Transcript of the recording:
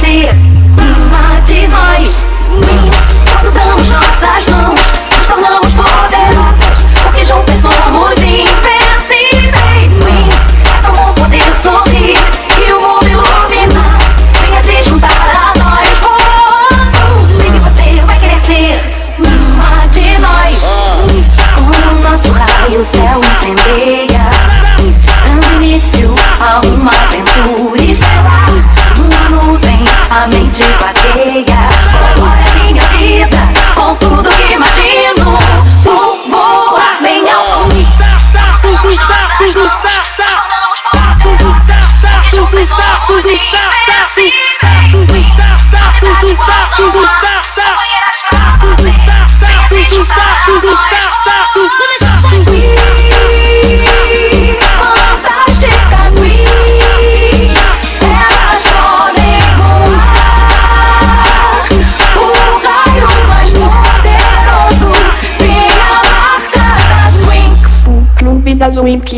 ser uma de nós. Quando damos nossas mãos, nos tornamos poderosas, porque juntas somos invencíveis. Wings, é tão bom poder sorrir e o mundo iluminar. Venha se juntar a nós voando. Sei que você vai querer ser uma de nós. Quando o nosso raio o céu incendeia, dando início a uma aventura estelar. Uma nuvem, a mente vagueia. Agora é minha vida, com tudo que imagino. Vou voar bem alto. Damos nossas mãos, tornamos poderosas, porque juntos somos invencíveis. A verdade voando no ar, companheiras pra valer. Venha se juntar a nós. Fantásticas wings, elas podem voar. O raio mais poderoso tem a marca das wings. O Clube das Winx.